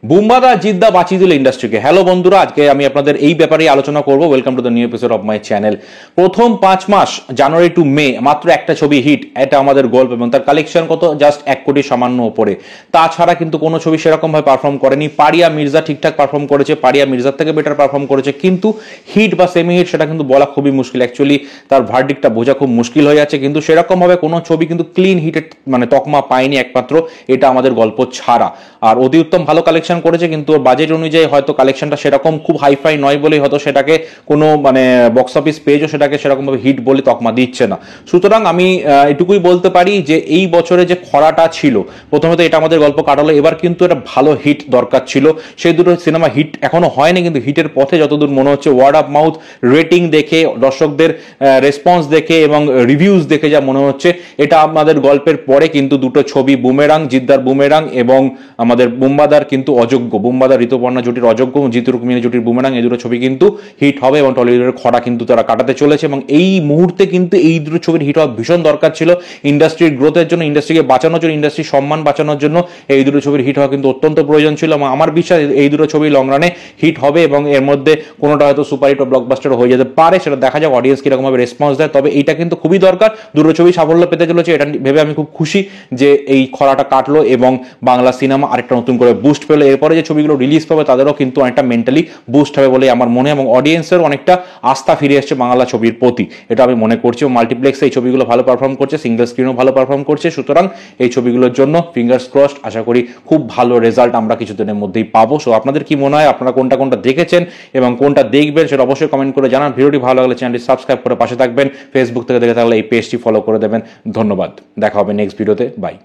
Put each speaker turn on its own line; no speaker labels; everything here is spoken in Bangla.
বুম্বাদা জিদ্দা বাঁচিয়ে দিল ইন্ডাস্ট্রিকে। হ্যালো বন্ধুরা, আজকে আমি আপনাদের এই ব্যাপারেই আলোচনা করব। Welcome to the new episode of my channel. প্রথম 5 মাস জানুয়ারি টু মে মাত্র একটা ছবি হিট, এটা আমাদের গল্প, এবং তার কালেকশন কত, জাস্ট 1 কোটি সামান্য ওপরে। তাছাড়া কিন্তু কোনো ছবি সেরকম ভাবে পারফর্ম করেনি। পারিয়া মির্জা ঠিকঠাক পারফর্ম করেছে, পারিয়া মির্জার থেকে বেটার পারফর্ম করেছে, কিন্তু হিট বা সেমি হিট সেটা কিন্তু বলা খুবই মুশকিল। অ্যাকচুয়ালি তার ভার্ডিকটা বোঝা খুব মুশকিল হয়ে যাচ্ছে, কিন্তু সেরকম ভাবে কোনো ছবি কিন্তু ক্লিন হিটের মানে তকমা পায়নি, একমাত্র এটা আমাদের গল্প ছাড়া। আর অতি উত্তম ভালো কালেকশন করেছে, কিন্তু বাজেট অনুযায়ী হয়তো কালেকশনটা সেরকম খুব হাইফাই নয় বলেই হয়তো সেটাকে কোনো মানে বক্স অফিস পেজও সেটাকে সেরকম ভাবে হিট বলে তকমা দিচ্ছে না। সুতরাং আমি এটুকুই বলতে পারি যে এই বছরে যে খরাটা ছিল, প্রথমে তো এটা আমাদের গল্প কাটালো, এবার কিন্তু একটা ভালো হিট দরকার ছিল। সেই দুটো সিনেমা হিট এখনো হয়নি, কিন্তু হিটের পথে যতদূর মনে হচ্ছে, ওয়ার্ড অফ মাউথ রেটিং দেখে, দর্শকদের রেসপন্স দেখে এবং রিভিউজ দেখে যা মনে হচ্ছে, এটা আমাদের গল্পের পরে কিন্তু দুটো ছবি, বুমেরাং, জিদ্দার বুমেরাং এবং আমাদের বুম্বাদার কিন্তু অযোগ্য, বুম্বাদার ঋতুপর্ণা জুটির অযোগ্য, জিতু রুক্মিণী জুটির বুমেরাং, এই দুটো ছবি কিন্তু হিট হবে এবং টলিউডের খরা কিন্তু তারা কাটাতে চলেছে। এবং এই মুহূর্তে কিন্তু এই দুটো ছবির হিট হওয়া ভীষণ দরকার ছিল ইন্ডাস্ট্রির গ্রোথের জন্য, ইন্ডাস্ট্রিকে বাঁচানোর জন্য, ইন্ডাস্ট্রির সম্মান বাঁচানোর জন্য এই দুটো ছবির হিট হওয়া কিন্তু অত্যন্ত প্রয়োজন ছিল। এবং আমার বিশ্বাস এই দুটো ছবি লং রানে হিট হবে এবং এর মধ্যে কোনোটা হয়তো সুপারহিট ও ব্লকবাস্টার হয়ে যেতে পারে, সেটা দেখা যাক অডিয়েন্স কিরকম ভাবে রেসপন্স দেয়। তবে এইটা কিন্তু খুবই দরকার, দুটো ছবি সাফল্য পেতে চলেছে, এটা ভেবে আমি খুব খুশি যে এই খরাটা কাটলো এবং বাংলা সিনেমা আরেকটা নতুন করে বুস্ট পেলো। এরপরে যে ছবিগুলো রিলিজ পাবে তাদেরও কিন্তু অনেকটা মেন্টালি বুস্ট হবে বলে আমার মনে, এবং অডিয়েন্সের অনেকটা আস্থা ফিরে এসছে বাংলা ছবির প্রতি, এটা আমি মনে করছি। মাল্টিপ্লেক্সে এই ছবিগুলো ভালো পারফর্ম করছে, সিঙ্গেল স্ক্রিনও ভালো পারফর্ম করছে। সুতরাং এই ছবিগুলোর জন্য ফিঙ্গার্স ক্রসড, আশা করি খুব ভালো রেজাল্ট আমরা কিছুদিনের মধ্যেই পাবো। সো আপনাদের কি মনে হয়, আপনারা কোনটা কোনটা দেখেছেন এবং কোনটা দেখবেন সেটা অবশ্যই কমেন্ট করে জানান। ভিডিওটি ভালো লাগলে চ্যানেলটি সাবস্ক্রাইব করে পাশে থাকবেন, ফেসবুক থেকে দেখে থাকলে এই পেজটি ফলো করে দেবেন। ধন্যবাদ, দেখা হবে নেক্সট ভিডিওতে, বাই।